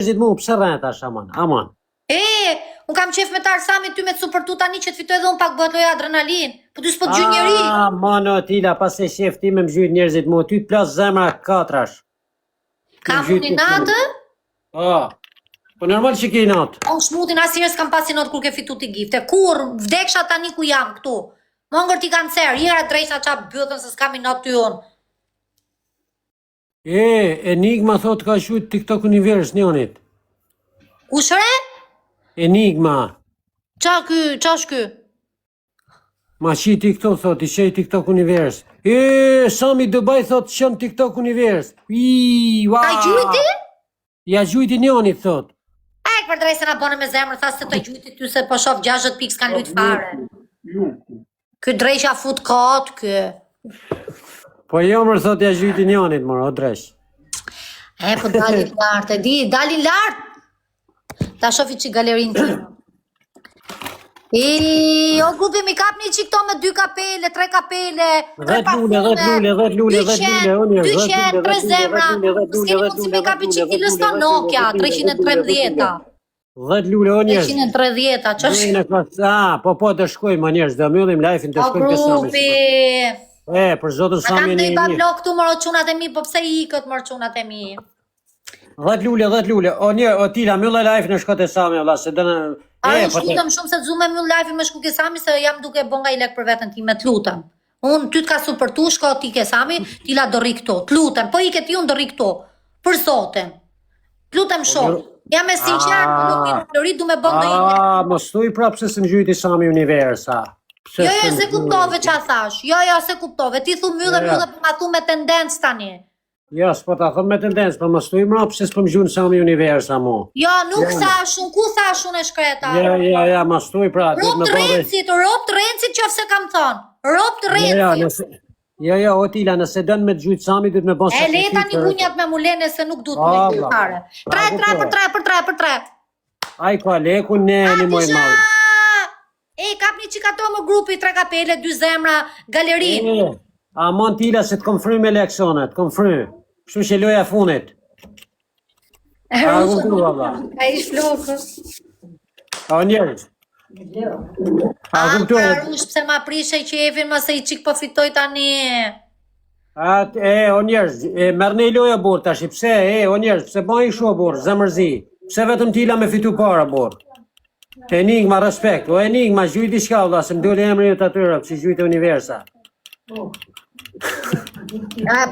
njerëzit mu, pse rrën tash aman. Unë kam qef me të Arsami ty me të super tu tani që të fitoj dhe unë pak bëhet loja adrenalin. Po ty s'po të gjy njeri. Mano, Tila, pas e shef ti me më gjyjt njerëzit mu, ty të plas zemra katrash. Kam unë i natë? Po normal që ki natë. Unë shmutin asirë s'kam pasi natë kur ke fitu t'i gifte. Kur, vdeksha tani ku jam këtu. Mongër ti kancer, jera drejsha qa bëthën se s'kam i natë ty unë. Enigma thot ka shujt TikTok Univers njonit. Kushre? Enigma. Qa është ky? Ma qi TikTok thot, i qej TikTok Univers. Sami Dubai thot qën TikTok Univers. Wow. A gjujti? Ja gjujti njonit thot. Për drejse nga bënë me zemrë, thasë se të gjujti ty se po shof 60 pikë s'kan lujt fare. Ky drejsha fut katë, ky. Po jo mërë thot ja gjujti njonit mërë, o dresh. Po dalin lartë, e di, dalin lartë. Ta shofi që galerin të. O grupi mi kap një qik to me 2 kapele, 3 kapele, 3 parfume, 200, 3 zemra. S'keni mund si mi kap një qik t'i lësta Nokia, 330. 10 lule, o njerëz. 330, që është? Po të shkojmë, o njerëz, dhe mjollim lajfin të shkojmë kësë O grupi. Për zotën Sami Sami një një. Ma kam të i blok këtu mërë qunat e mi, po pse i ikët mërë qunat e mi? 10 lule. O Tila, mjëllë lajfin e shkot e Sami, vla, se dënë... Unë lutëm shumë se të zume mjëllë lajfin me shku ke Sami, se jam duke bonga i lek për vetën ti, me të lutëm. Unë ty t'ka super tu, shko ti ke Sami, Tila do rri këto. Të lutëm, po i ke ti unë do rri këto. Për soten. Të lutëm shumë. Jam e sinqerë, nuk i në florit, du me bonga i lek. Më stuj prapë se së më gjyti Sami Universa. Jo, se kuptove që a thash. Jo, se kuptove. Ti thu myllë për ma thu me tendencë tani. Jo, s'po ta thëm me tendencë, për më stuj mrapë se s'po më gjynë Sami Universa mu. Jo, nuk thashun, ku thashun e shkreta? Ja, më stuj pra. Rob të rencit që ofse kam thonë. Rob të rencit. Jo, o Tila, nëse dënë me të gjytë Sami, dhëtë me bënë sakrifit. Leta një gunjat me mulene se nuk du të me gjytë fare. 3 Aj, ka leku, ne, një moj malë. Kap një qikato më grupi, 3 kapele, 2 zemra, galerin. Amon Tila se të kom fry me leksionet, kom fry. Kështu që loja funit. A ish flokë. A njerës. Rush, pse ma prishe që efin ma se i qik po fitoj tani. O njerës, mërë ne i loja burë tash, pse, o njerës, pse ba i shu burë, zemërzi. Pse vetëm Tila me fitu para burë. Enigma, respekt. O Enigma, gjujti shka, vla, se më dole emri të atyra, pësi gjujti Universa.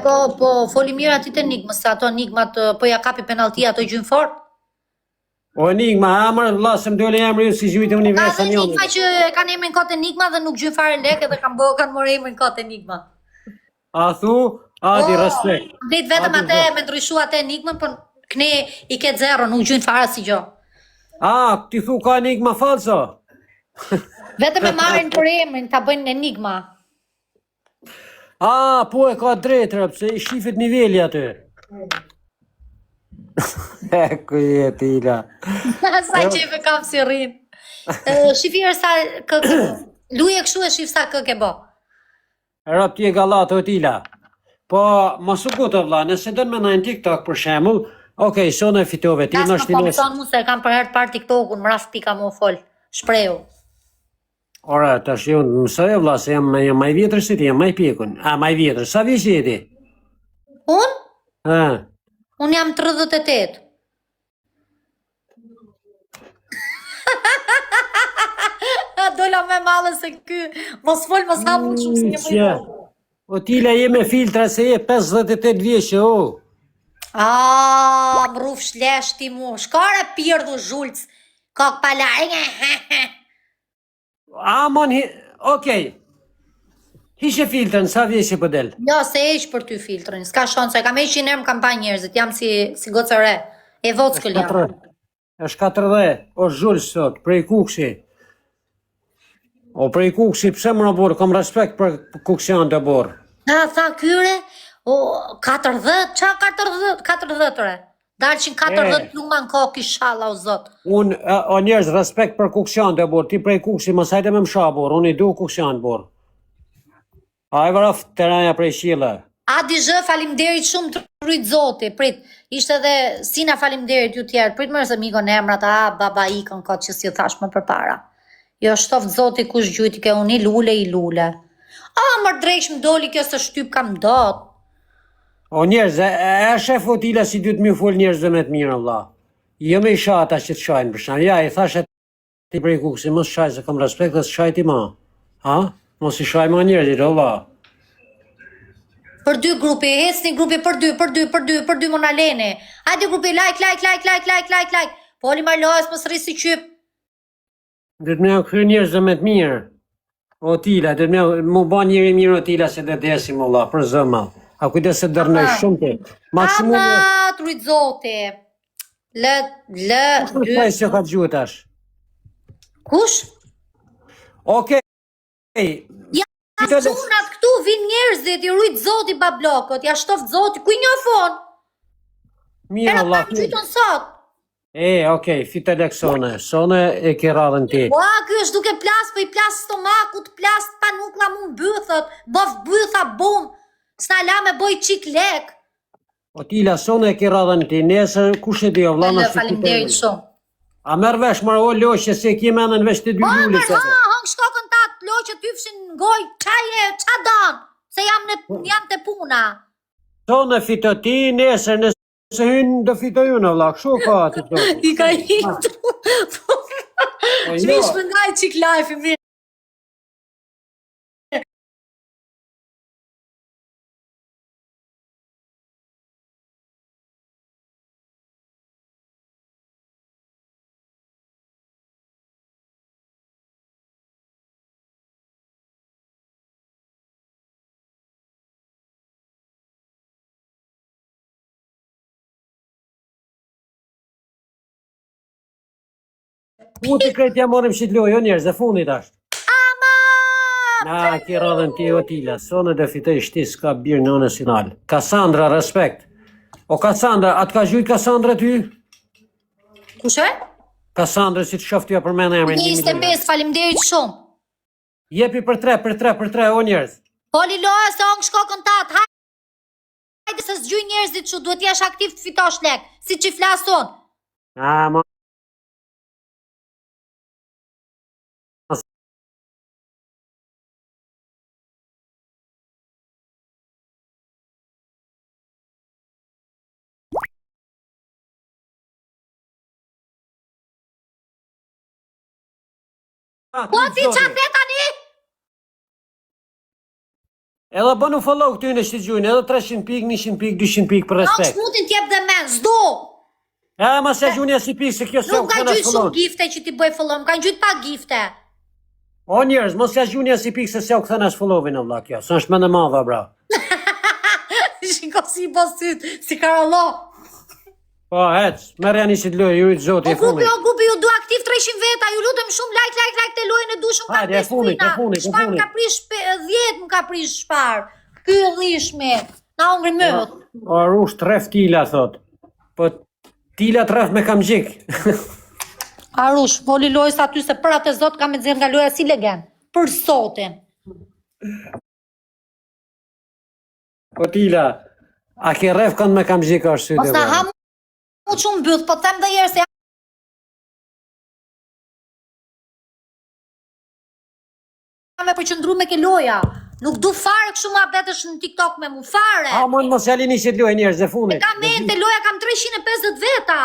Po, foli mirë atit Enigma, se ato Enigmat, po ja kapi penaltia, ato i gjujnë fort. O Enigma, amër, vla, se më dole emri si gjujti Universa njënë. Ka dhe Enigma që kanë emrin kote Enigma dhe nuk gjujnë fare leke dhe kanë morë emrin kote Enigma. A thu, di respekt. Dhejt vetëm atë me ndryshu atë Enigma, po këne i ketë 0, nuk gjujnë fare si gjo. Ti thu ka Enigma falso? Vetëm e marrin për emrin, ta bëjnë Enigma. Po e ka drejtër, pëse i shifit nivelli aty. Ku je Tila. Sa qefe kam si rrin. Shifirë sa këke bo. Luje këshu e shif sa këke bo. Rap ti e galat, o Tila. Po, mosu kutë vla, nëse dënë me najnë TikTok për shemull, okej, sonë e fitove, ti në shtinesë. Kasë më thonë mu se kam për herë të parë TikTokun, më rast pika mu fol, shpreju. Ora, të është ju në mësoj, vla, se jam maj vjetër si ti, jam maj pjekun. Maj vjetër, sa vjeç je ti? Unë? Unë jam 38. Dolla me malë se ky, mos fol, mos hapu shumë si një mëjë. O Tila, je me filtra se je 58 vjeqë, o. Më ruf shlesh ti mu, shkare pirdu zhullc, kok palare. Okej. Hishe filtrën, sa vjeqë për del? Jo, se eq për ty filtrën, s'ka shonë, se kam eqin ermë kampanj njerëzit, jam si gocëre, e vockëll jam. Është 40, o zhullc sot, prej kukshi. O prej kukshi, pse më në borë, kom respekt për kukshan të borë. Tha kyre, 40, qa 40-re? Dalqin 40 pluma në kokë i shala o zotë. O njerëz, respekt për kukshan të borë, ti prej kukshi, më sajte me më sha borë, unë i du kukshan borë. A e vëraf të raja prej shile. Adi Zhë, faleminderit shumë të rrit zoti. Prit, ishte edhe Sina, faleminderit ju tjerë. Prit më se mikon emrat, baba ikën kot që si thash më përpara. Jo shtoft zoti kush gjujti ke unë i lule. Më drejsh më doli kjo se shtyp kam dot. O njerëz, e shef Otila si duhet më fol njerëzve me të mirë vëlla. Jo me isha ata që të shajnë për shkak. Ja, i thash ti prej kuksi, mos shaj se kam respekt dhe shaj ti ma. Ha? Mos i shaj ma njerëzit, vëlla. Për dy grupi, hecni grupi për dy Monalene. Hajde grupi, like. Poli Marloes mos rri si qyp. Dhe të me kry njerëzve me të mirë. Otila, dhe mu ba njëri mirë Otila se dhe desim vëlla, për zëma. A kujdes se dërnej shumë të. Ama, të rrit zoti. Kush më se ka gjuhë tash? Kush? Okej. Sunat këtu vin njerëzit, i rrit zoti bablokët, ja shtoft zoti, ku i njofon? Mirë Allah. Era qytën sot. Okej, fite leksone, sone e ke radhën ti. Ua, ky është duke plas, po i plas stomakut, plas panukla mu mbythët, bof bytha bum, s'na la me boj qik lek. Otila, sone e ke radhën ti, nesër kush e di o vlana si Faleminderit shumë. A merë vesh marë o loqe se ki menën vesh të dy lullit. Hëng shkokën tatë, loqe t'yfshin ngoj, qa dan, se jam të puna. Sone fito ti, nesër nëse hynë do fito ju në vlak, shu ka ati të. I ka hitu. Shmish më ngaj qik life i mirë. Ku të krejt ja morim shqit loj, o njerëz, e fundit ashtë. Na, ki radhën ti Otila, sone dhe fitoj shti s'ka birë në në sinal. Kassandra, respekt. O Kassandra, atë ka gjujt Kassandra ty? Kushe? Kassandra, si të shoftë ja për mene emrin. 25, faleminderit shumë. Jepi për tre, o njerëz. Poli loja se ongë shkokën tatë, hajde se s'gjuj njerëzit që duhet jesh aktiv të fitosh lek, si që flason. Ma... Po ti qa the tani? Edhe bënu follow këty në shtë gjujnë, edhe 300 pik, 100 pik, 200 pik për Nuk respekt. shmutin t'jep dhe men, zdo. Ma se gjujnë si pik, se kjo se Nuk ka gjujt shumë gifte që ti bëj follow, ka gjujt pa gifte. O njerëz, mos ja gjujnë si pik, se se u këthën as followin në vla kjo, së është me në madha, bra. Shiko si i bosit, si karallo. Po, hec, merë janë isit lojë, ju i të zoti, e funit. O grupi, ju du aktiv 300 veta, ju lutem shumë like të lojën e du shumë ka Hajde, e funit. Shpar më ka prish 10, më ka prish shpar. Ky dhishme, na ongri mëhët. O, rush, tref tila, thot. Po, tila tref me kam gjik. Arush, voli lojës aty se për atë zot ka me dzirë nga loja si legend. Për sotin. Po, tila, a ke ref kanë me kam gjik është sytë. Mos na hamu shumë byth, po them dhe jerë se me përqëndru me ke loja. Nuk du fare këshu ma betësh në TikTok me mu, fare. Mos jalin isit lojë njerëz, e funit. E ka mente loja, kam 350 veta.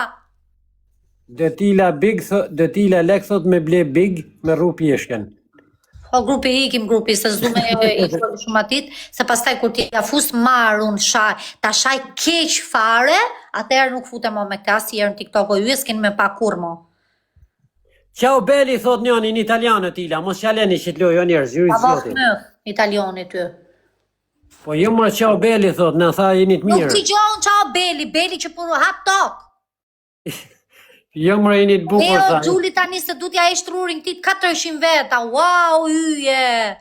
Dhe tila lek thot me ble big me ru pjeshken. Po grupi ikim grupi, se zdu me i shkoli shumë atit, se pastaj kur ti ja fus marun ta shaj keq fare, atëherë nuk futem mo me këta, si herë në TikTok o ju s'kin me pa kur mo. Ciao Beli, thot njën, in italianë tila, mos jaleni që të lojë, o njerëz, ju i Pa të bak zoti. në italioni ty. Po jo mërë ciao Beli, thot, në tha jeni të mirë. Nuk t'i gjohën qao Beli që puru hap tok. Jo mërë jeni të bukur, Leo tha. Gjuli tani se du t'ja e shtrurin këtit 400 veta, wow, yje.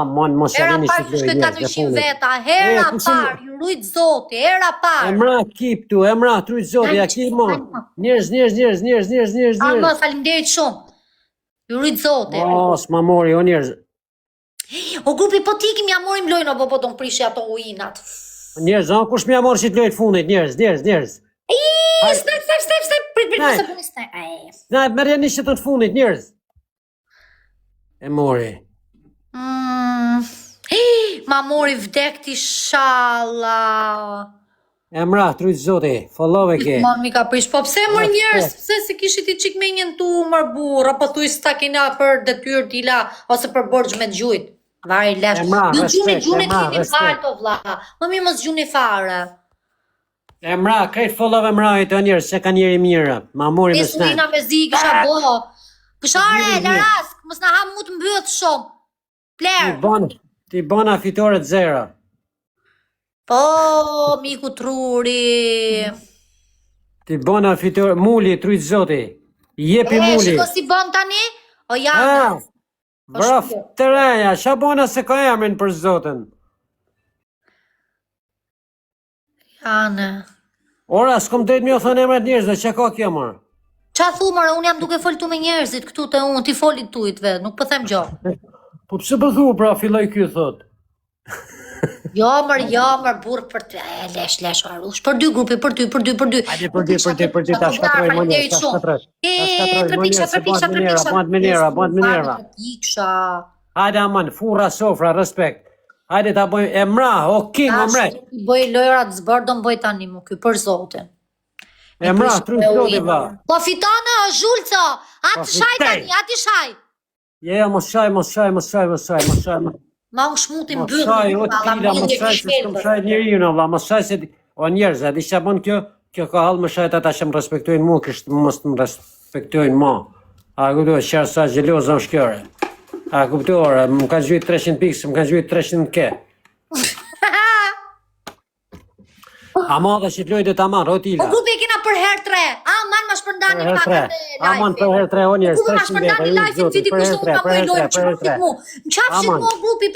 Mos Era jaleni që par të që lojë, shkët njerëz, e 400 funit. veta, hera ku se- par, ju rujt zoti, hera par. Emra kip tu, emra trujt zoti, ja ki mo. Njerëz. Ama, falimderit shumë. Ju rujt zoti. S'ma mori, o njerëz. O grupi po t'ikim ja morim lojnë, o po do më prishi ato ujinat. Njerëz, kush më morë që të lojë të fundit, njerëz. Step, prit, mos e bëni step. Na, merrja një të fundit, njerëz. E mori. Ma mori vdekti shalla. Emra, trujt zoti, follove ke. Man mi ka prish, po pse mor njerëz, pse se kishit i çik me një tumër burr, apo thuj s'ta kena për detyrë tila ose për borxh me gjujt. Vari lesh. Ju gjuni keni fare to vlla. Më mirë mos gjuni fare. Emra, krejt follove emrajt të njerëz, se ka njeri mirë. Ma mori me snë. Esulina me zi kisha bo. Këshare, larask, mos na ha mu të mbyet shumë. Pler. Ti bona fitore të zera. Po, miku truri. Ti bona fitore, muli, trujt zoti. Jepi muli. Shiko si bon tani? O jam. Braf të reja, qa bona se ka emrin për zotin? Jane. Ora, s'kom drejt mjë thënë emrat njerëzve, që ka kjo mërë? Qa thu mërë, unë jam duke foltu me njerëzit këtu të unë, ti folit tujtve, nuk po them gjo. Po pëse përthu, pra, filloj kjo thot? Jo mërë, burë për të, lesh, arush, për dy grupi, për ty. Hajde, për ty, ta shkatroj më njërë, ta shkatroj. Përpiksha. Band mënera. Hajde, aman, fura, sofra, respekt. Hajde, ta bojmë, emra, o king, o mret. Boj lojrat zbër, do mboj tani mu ky, për zotin. Emra, trujt zoti, va. Po fitone, zhulco, ati shaj tani, ati shaj. Ja, mos shaj. Ma unë shmutin Mos bëllë. shaj, o tila, mos shaj, se s'kom shaj njeri ju në vla, mos shaj se... O njerëz, a di që bon kjo ka halë më shajt ata që më respektojnë mu, kështë mos më respektojnë ma. A kuptoj, qarë sa gjelozë në shkjore. A kuptoj, më ka gjujt 300 pikës, më ka gjujt 300 ke. A ma dhe që të lojtë të aman, o tila. O grupi e kina për her 3. Aman ma shpërndani Për her pak 3. atë live. Aman për her 3, o njerëz, Grupi ma 300 shpërndani live, vete, viti kushtu më ka më i lojnë që grupi mu. Në qafshit mu grupi